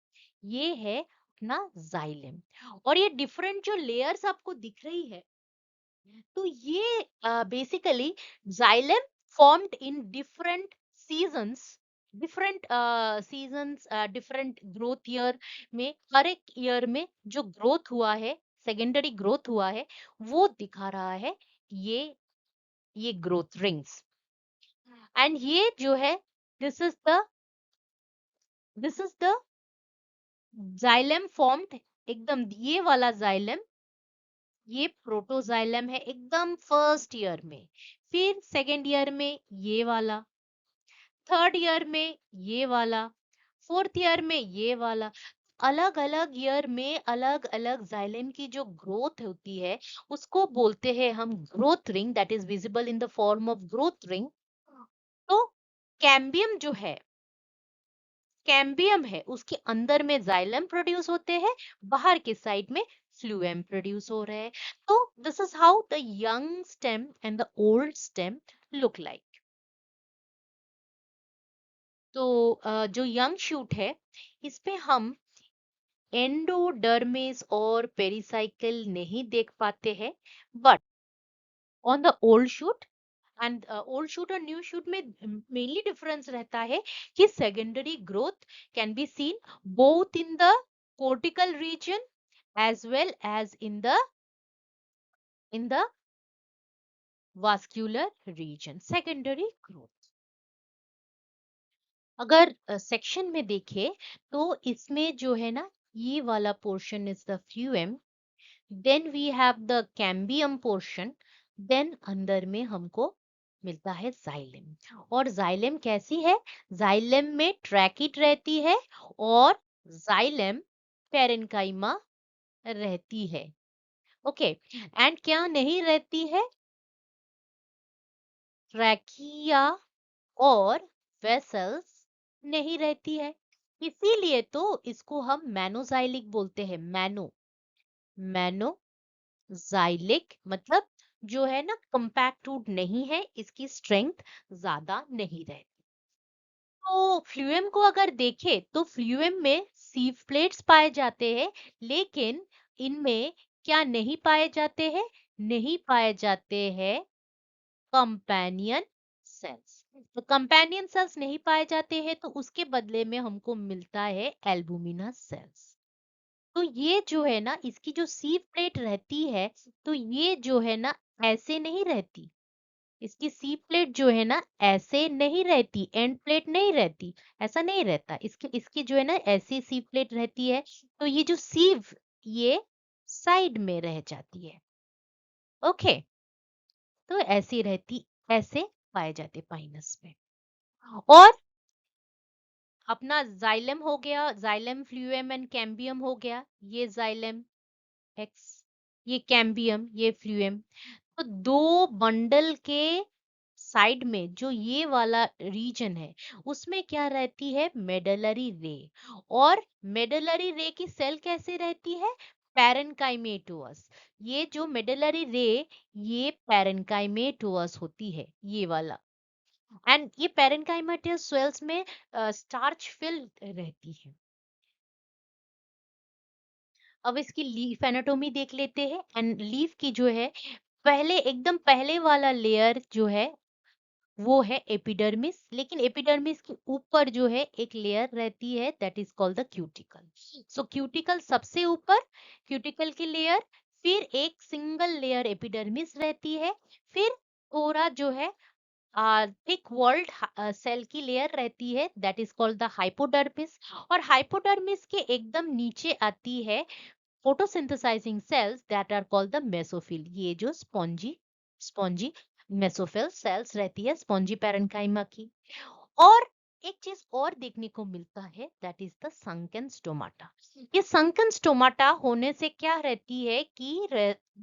ये है अपना जाइलम। और ये डिफरेंट जो लेयर्स आपको दिख रही है, तो ये basically xylem formed in different seasons, different growth year में। हर एक ईयर में जो ग्रोथ हुआ है, सेकेंडरी ग्रोथ हुआ है, वो दिखा रहा है ये ये ग्रोथ रिंग्स। एंड ये जो है, this is the this is the xylem formed, एकदम ये वाला जाइलम, ये प्रोटोजाइलम है एकदम फर्स्ट ईयर में। फिर सेकेंड ईयर में ये वाला, थर्ड ईयर में ये वाला, फोर्थ ईयर में ये वाला। अलग अलग ईयर में अलग अलग जाइलम की जो ग्रोथ होती है, उसको बोलते हैं हम growth ring, that is visible in the form of growth ring. तो कैम्बियम जो है, कैम्बियम है, उसके अंदर में जाइलम प्रोड्यूस होते हैं, बाहर के साइड में फ्लूएम प्रोड्यूस हो रहे हैं। तो this is how the young stem and the old stem look like. तो जो यंग शूट है, इस पे हम एंडोडर्मिस और पेरिसाइकिल नहीं देख पाते हैं। But on the old shoot, and old shoot और न्यू शूट में मेनली डिफरेंस रहता है कि secondary growth can be seen both in the cortical region as well as in the vascular region, secondary growth। अगर सेक्शन में देखें तो इसमें जो है ना, ये वाला portion is the phloem, then we have the cambium portion, then अंदर में हमको मिलता है जाइलम। और जाइलम कैसी है, जाइलम में ट्रैकिट रहती है, और जाइलम पेरेन्काइमा रहती है। ओके, एंड क्या नहीं रहती है, ट्रैकिया और वेसल्स नहीं रहती है। इसीलिए तो इसको हम मैनोजाइलिक बोलते हैं। मैनोजाइलिक मतलब जो है ना, कंपैक्ट वुड नहीं है, इसकी स्ट्रेंथ ज्यादा नहीं रहती। तो फ्लूएम को अगर देखें तो फ्लूएम में सीव प्लेट्स पाए जाते हैं, लेकिन इनमें क्या नहीं पाए जाते हैं, नहीं पाए जाते हैं कंपेनियन सेल्स। तो कंपेनियन सेल्स नहीं पाए जाते हैं, तो उसके बदले में हमको मिलता है एल्बुमिनस सेल्स। तो ये जो है ना, इसकी जो सीव प्लेट रहती है, तो ये जो है ना, ऐसे नहीं रहती, इसकी सी प्लेट जो है ना ऐसे नहीं रहती, एंड प्लेट नहीं रहती, ऐसा नहीं रहता। इसकी इसकी जो है ना ऐसी सी प्लेट रहती है, तो ये जो सीव ये साइड में रह जाती है। ओके, तो ऐसी रहती, ऐसे पाए जाते पाइनस में। और अपना जाइलम हो गया, जाइलम फ्लूएम एंड कैम्बियम हो गया, ये जाइलम एक्स, ये कैम्बियम, ये फ्लूएम। तो दो बंडल के साइड में जो ये वाला रीजन है उसमें क्या रहती है, मेडलरी रे। और मेडलरी रे की सेल कैसे रहती है, पैरेनकाइमेटोअस। ये जो मेडलरी रे ये पैरेनकाइमेटोअस होती है, ये वाला। एंड ये पैरेनकाइमेटोअस सेल्स में स्टार्च फिल रहती है। अब इसकी लीफ एनाटोमी देख लेते हैं। एंड लीफ की जो है पहले एकदम पहले वाला लेयर जो है वो है एपिडर्मिस, लेकिन एपिडर्मिस के ऊपर जो है एक लेयर रहती है that is called the cuticle. So cuticle सबसे ऊपर, क्यूटिकल की लेयर, फिर एक सिंगल लेयर एपिडर्मिस रहती है, फिर थोड़ा जो है थिक वॉल्ड सेल की लेयर रहती है that is called the hypodermis. और हाइपोडर्मिस के एकदम नीचे आती है photosynthesizing cells that are called the mesophyll। ये जो स्पॉन्जी मेसोफिल सेल्स रहती है स्पॉन्जी पैरेन्काइमा की। और एक चीज और देखने को मिलता है that is the sunken stomata. ये संकन स्टोमाटा होने से क्या रहती है कि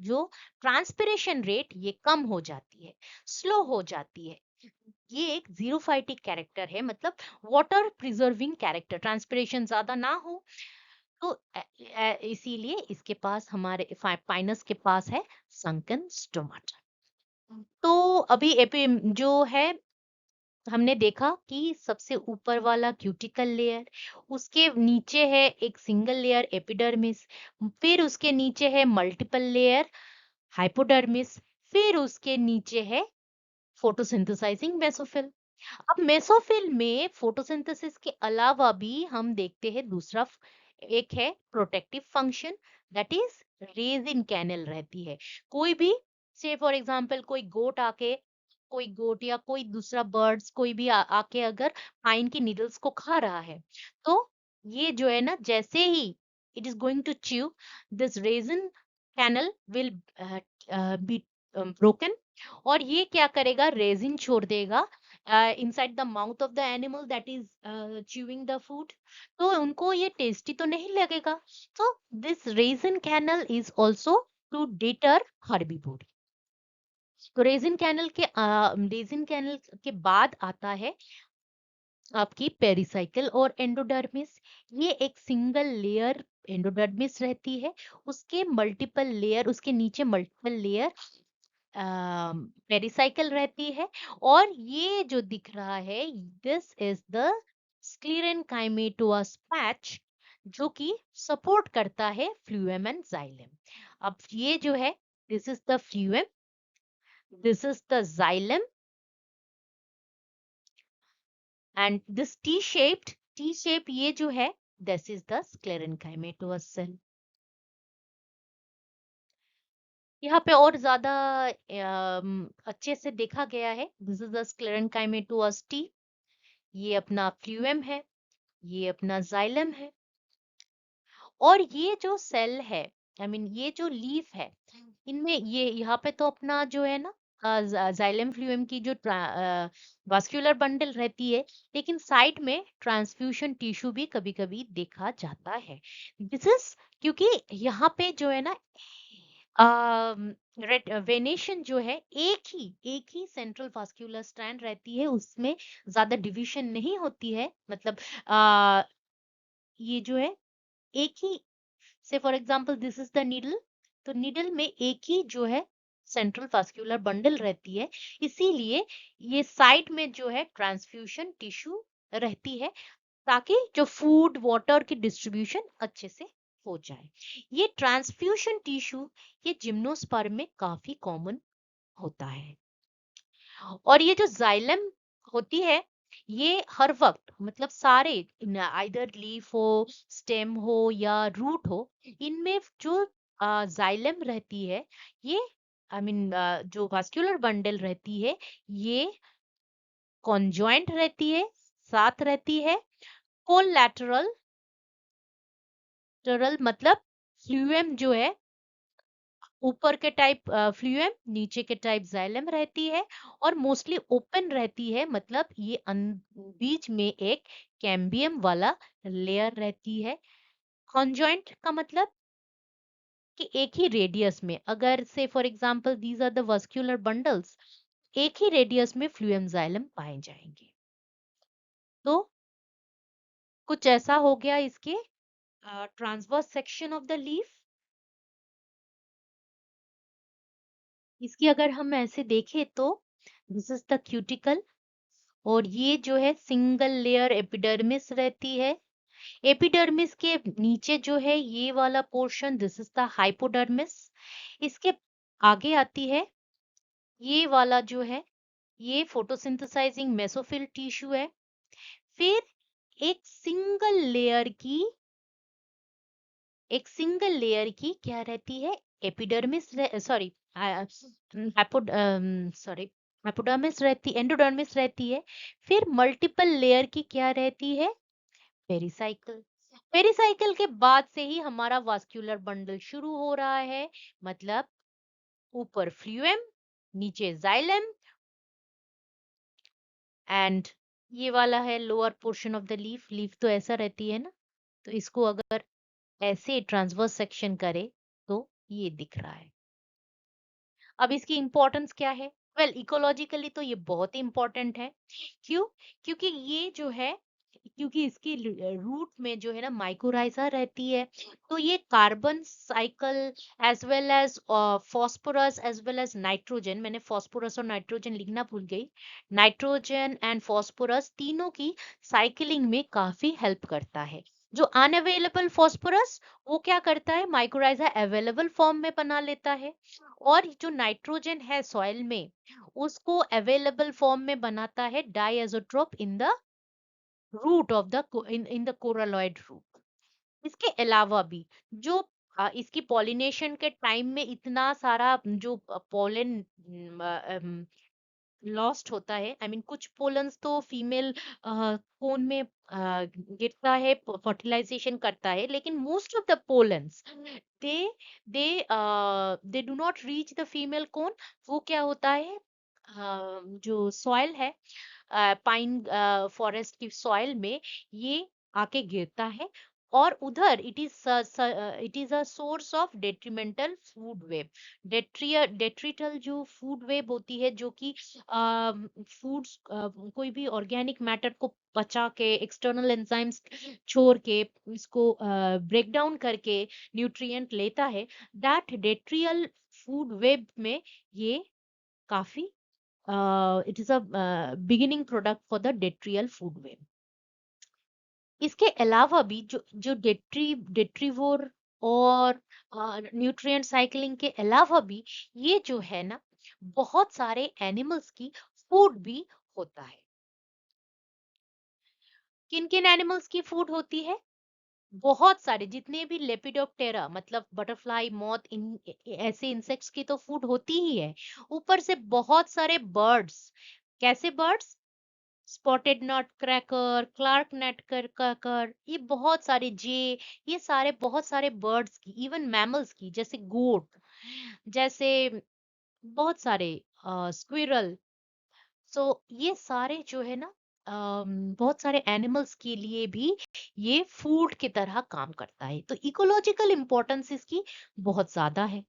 जो ट्रांसपिरेशन रेट ये कम हो जाती है, स्लो हो जाती है। ये एक जीरोफाइटिक कैरेक्टर है, मतलब वाटर प्रिजर्विंग कैरेक्टर, ट्रांसपिरेशन ज्यादा ना हो। तो इसीलिए इसके पास हमारे पाइनस के पास है संकन स्टोमाटा। तो अभी जो है हमने देखा कि सबसे ऊपर वाला क्यूटिकल लेयर, उसके नीचे है एक सिंगल लेयर एपिडर्मिस, फिर उसके नीचे है मल्टीपल लेयर हाइपोडर्मिस, फिर उसके नीचे है फोटोसिंथेसाइजिंग मेसोफिल। अब मेसोफिल में फोटोसिंथेसिस के अलावा भी हम देखते हैं दूसरा एक है protective function that is resin canal रहती है। कोई भी से फॉर एग्जांपल कोई गोट आके, कोई गोट या कोई दूसरा बर्ड्स कोई भी आके अगर पाइन की नीडल्स को खा रहा है, तो ये जो है ना जैसे ही it is going to chew, this resin canal will be broken, और ये क्या करेगा, रेजिन छोड़ देगा inside the mouth of the animal that is chewing the food। तो उनको ये टेस्टी तो नहीं लगेगा। तो this raisin kernel is also to deter herbivore। तो रेजिन कैनल के बाद आता है आपकी पेरिसाइकल और एंडोडर्मिस। ये एक सिंगल लेयर एंडोडर्मिस रहती है, उसके मल्टीपल लेयर, उसके नीचे मल्टीपल लेयर पेरिसाइकल रहती है। और ये जो दिख रहा है दिस इज द स्क्लेरेनकाइमेटोअस पैच, जो कि सपोर्ट करता है फ्लूएम एंड जाइलम। अब ये जो है this is the phloem, this is the xylem, and this T shape ये जो है this is the sclerenchymatous cell. यहाँ पे और ज्यादा अच्छे से देखा गया है। This is the sclerenchymatous T, ये अपना फ्लूएम है, ये अपना जाइलम है। और ये जो सेल है, आई मीन ये जो लीफ है, इनमें ये यहाँ पे तो अपना जो है ना जाइलम फ्लूएम की जो वास्कुलर बंडल रहती है, लेकिन साइड में ट्रांसफ्यूजन टिश्यू भी कभी कभी देखा जाता है। दिस इज क्योंकि यहाँ पे जो है ना वेनेशन जो है एक ही सेंट्रल वास्कुलर स्ट्रैंड रहती है, उसमें ज्यादा डिवीजन नहीं होती है। मतलब आ, ये जो है एक ही, से for example this is the needle, तो नीडल में एक ही जो है सेंट्रल वास्कुलर बंडल रहती है, इसीलिए ये साइड में जो है ट्रांसफ्यूजन टिश्यू रहती है, ताकि जो फूड वाटर की डिस्ट्रीब्यूशन अच्छे से हो जाए। ये ट्रांसफ्यूजन टिश्यू ये जिम्नोस्पर्म में काफी कॉमन होता है। और ये जो जाइलम होती है ये हर वक्त, मतलब सारे आइदर लीफ हो, स्टेम हो या रूट हो, इनमें जो जाइलम रहती है ये जो वास्कुलर बंडल रहती है ये कॉन्जॉइंट रहती है, साथ रहती है। कोलैटरल टरल मतलब फ्लूएम जो है ऊपर के टाइप फ्लूएम, नीचे के टाइप जाइलम रहती है और मोस्टली ओपन रहती है, मतलब ये बीच में एक कैम्बियम वाला लेयर रहती है। कॉन्जॉइंट का मतलब कि एक ही रेडियस में, अगर say for example these are the vascular bundles, एक ही रेडियस में फ्लूएम जाइलम पाए जाएंगे। तो कुछ ऐसा हो गया इसके transverse section of the leaf. इसकी अगर हम ऐसे देखें तो दिस इज द क्यूटिकल और ये जो है सिंगल लेयर एपिडर्मिस रहती है। एपिडर्मिस के नीचे जो है ये वाला portion, this is the hypodermis. इसके आगे आती है ये वाला जो है, ये फोटोसिंथेसाइजिंग मेसोफिल टिश्यू है। फिर एक सिंगल लेयर की क्या रहती है, एपिडर्मिस, सॉरी सॉरी एपिडर्मिस रहती, एंडोडर्मिस रहती है। फिर मल्टीपल लेयर की क्या रहती है, पेरिसाइकल। पेरिसाइकल के बाद से ही हमारा वास्कुलर बंडल शुरू हो रहा है, मतलब ऊपर फ्लूएम, नीचे जाइलम एंड ये वाला है lower portion of the leaf. Leaf तो ऐसा रहती है ना, तो इसको अगर ऐसे ट्रांसवर्स सेक्शन करे तो ये दिख रहा है। अब इसकी इंपॉर्टेंस क्या है? वेल इकोलॉजिकली तो ये बहुत ही इंपॉर्टेंट है। क्यों? क्योंकि ये जो है, क्योंकि इसकी रूट में जो है ना माइकोराइजा रहती है, तो ये carbon cycle as well as phosphorus as well as nitrogen, मैंने फॉस्फोरस और नाइट्रोजन लिखना भूल गई, नाइट्रोजन एंड फॉस्फोरस तीनों की साइकिलिंग में काफी हेल्प करता है। जो अनअवेलेबल फॉस्फोरस वो क्या करता है, माइक्रोराइजा अवेलेबल फॉर्म में बना लेता है, और जो नाइट्रोजन है सॉइल में उसको अवेलेबल फॉर्म में बनाता है diazotroph in the root of the in the coralloid root. इसके अलावा भी जो इसकी पॉलिनेशन के टाइम में इतना सारा जो पोलन लॉस्ट होता है, कुछ पोलन्स तो फीमेल कोन में गिरता है, फर्टिलाइजेशन करता है, लेकिन most of the pollens they they they do not reach the female cone. वो क्या होता है, जो सॉइल है, पाइन फॉरेस्ट की सॉइल में ये आके गिरता है, और उधर it is a source of detrimental food web. Detrital जो फूड वेब होती है, जो कि फूड्स कोई भी ऑर्गेनिक मैटर को पचा के एक्सटर्नल एंजाइम्स छोड़ के इसको ब्रेक डाउन करके न्यूट्रिएंट लेता है, दैट डेट्रियल फूड वेब में ये काफी it is a beginning product for the detrital food web. इसके अलावा भी जो जो डेट्रीवोर और न्यूट्रिएंट साइकिलिंग के अलावा भी ये जो है ना बहुत सारे एनिमल्स की फूड भी होता है। किन किन एनिमल्स की फूड होती है? बहुत सारे, जितने भी लेपिडोप्टेरा मतलब बटरफ्लाई, मॉथ, इन ऐसे इंसेक्ट्स की तो फूड होती ही है। ऊपर से बहुत सारे बर्ड्स। कैसे birds? Spotted nutcracker, Clark nutcracker, ये बहुत सारे जे, ये सारे बहुत सारे बर्ड्स की, इवन मैमल्स की, जैसे गोट, जैसे बहुत सारे स्क्विरल। सो ये सारे जो है ना बहुत सारे एनिमल्स के लिए भी ये फूड की तरह काम करता है, तो इकोलॉजिकल इंपॉर्टेंस इसकी बहुत ज्यादा है।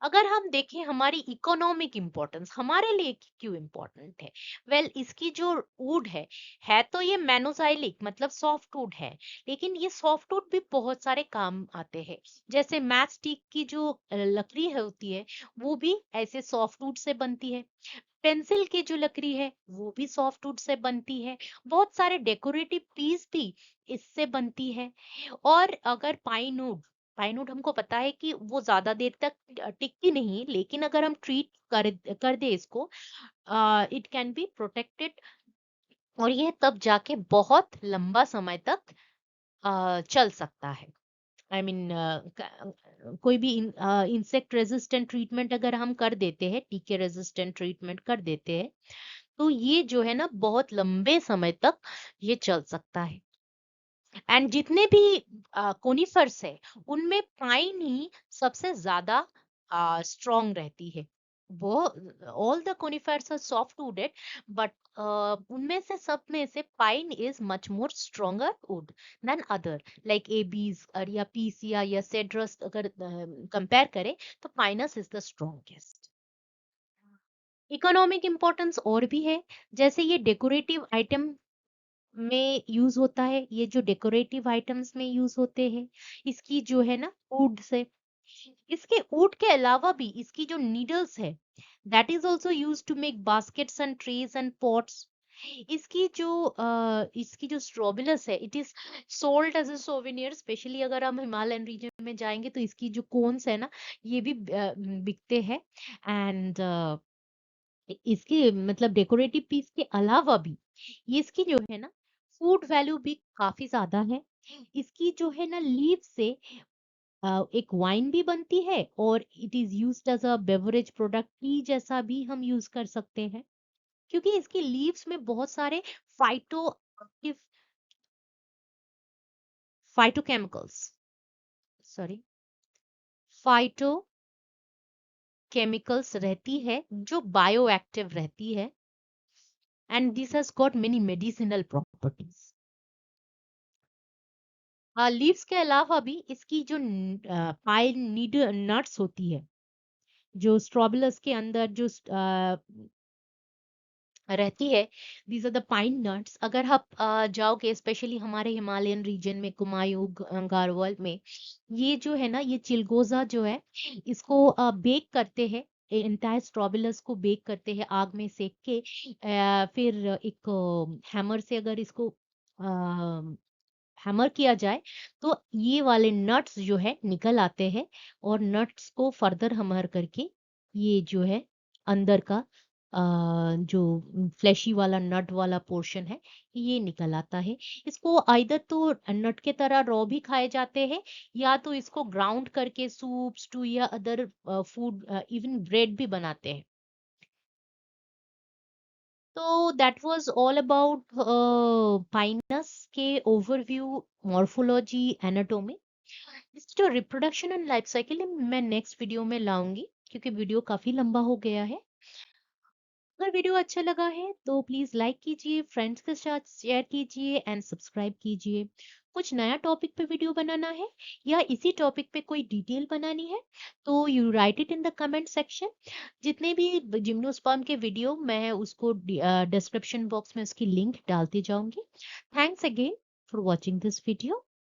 अगर हम देखें हमारी इकोनॉमिक इम्पोर्टेंस हमारे लिए क्यों इम्पोर्टेंट है, वेल इसकी जो वुड है तो ये मेनोजाइलिक मतलब सॉफ्ट वुड है, लेकिन ये सॉफ्ट वुड भी बहुत सारे काम आते हैं। जैसे मैच स्टिक की जो लकड़ी है होती है, वो भी ऐसे सॉफ्ट वुड से बनती है। पेंसिल की जो लकड़ी है वो भी सॉफ्ट वुड से बनती है। बहुत सारे डेकोरेटिव पीस भी इससे बनती है। और अगर पाइन वुड हमको पता है कि वो ज्यादा देर तक टिकती नहीं, लेकिन अगर हम ट्रीट कर दे इसको, इट कैन बी प्रोटेक्टेड, और ये तब जाके बहुत लंबा समय तक चल सकता है। आई मीन कोई भी इंसेक्ट रेजिस्टेंट ट्रीटमेंट अगर हम कर देते हैं, टीके रेजिस्टेंट ट्रीटमेंट कर देते हैं, तो ये जो है ना बहुत लंबे समय तक ये चल सकता है। एंड जितने भी कोनिफर्स है उनमें पाइन ही सबसे ज्यादा स्ट्रॉन्ग रहती है। वो all the conifers are soft wooded, but उनमें से सब में से pine is much more stronger wood than other, like Abies और या पीसिया या सेड्रस अगर कंपेयर करें तो Pinus is the strongest. Economic importance और भी है, जैसे ये डेकोरेटिव आइटम में यूज होता है, ये जो डेकोरेटिव आइटम्स में यूज होते हैं, इसकी जो है ना वुड से, इसके वुड के अलावा भी इसकी जो नीडल्स है that is also used to make baskets and trays and pots. इसकी जो स्ट्रोबिलस है it is sold as a souvenir, specially अगर हम हिमालयन रीजन में जाएंगे तो इसकी जो कोन्स है ना ये भी बिकते हैं। एंड इसके मतलब डेकोरेटिव पीस के अलावा भी ये इसकी जो है ना फूड वैल्यू भी काफी ज्यादा है। इसकी जो है ना लीव से एक वाइन भी बनती है और it is used as a beverage product, tea जैसा भी हम यूज कर सकते हैं, क्योंकि इसकी लीव्स में बहुत सारे phyto active phytochemicals sorry phyto chemicals रहती है जो बायो एक्टिव रहती है, and this has got many medicinal properties. Leaves के अलावा भी इसकी जो पाइन नीड नट्स होती है, जो स्ट्रॉबिलस के अंदर जो रहती है, these are the pine nuts. अगर आप जाओगे स्पेशली हमारे हिमालयन रीजन में कुमायूं गारवाल में, ये जो है ना ये चिलगोजा जो है इसको बेक करते हैं, एंटायर स्ट्रॉबिलस को बेक करते हैं आग में सेक के, फिर एक हैमर से अगर इसको हैमर किया जाए तो ये वाले नट्स जो है निकल आते हैं, और नट्स को फर्दर हमर करके ये जो है अंदर का जो फ्लैशी वाला नट वाला पोर्शन है ये निकल आता है। इसको आइदर तो नट के तरह रॉ भी खाए जाते हैं, या तो इसको ग्राउंड करके सूप स्टू या अदर फूड इवन ब्रेड भी बनाते हैं। तो that was all about Pinus के ओवरव्यू, मॉर्फोलॉजी, एनाटोमी। इसकी जो रिप्रोडक्शन एंड लाइफ साइकिल है मैं नेक्स्ट वीडियो में लाऊंगी, क्योंकि वीडियो काफी लंबा हो गया है। अगर वीडियो अच्छा लगा है तो प्लीज लाइक कीजिए, फ्रेंड्स के साथ शेयर कीजिए एंड सब्सक्राइब कीजिए। कुछ नया टॉपिक पे वीडियो बनाना है या इसी टॉपिक पे कोई डिटेल बनानी है तो you right it in the comment section. जितने भी जिम्नोस्पर्म के वीडियो मैं उसको डिस्क्रिप्शन बॉक्स में उसकी लिंक डालती जाऊंगी। Thanks again for watching this video.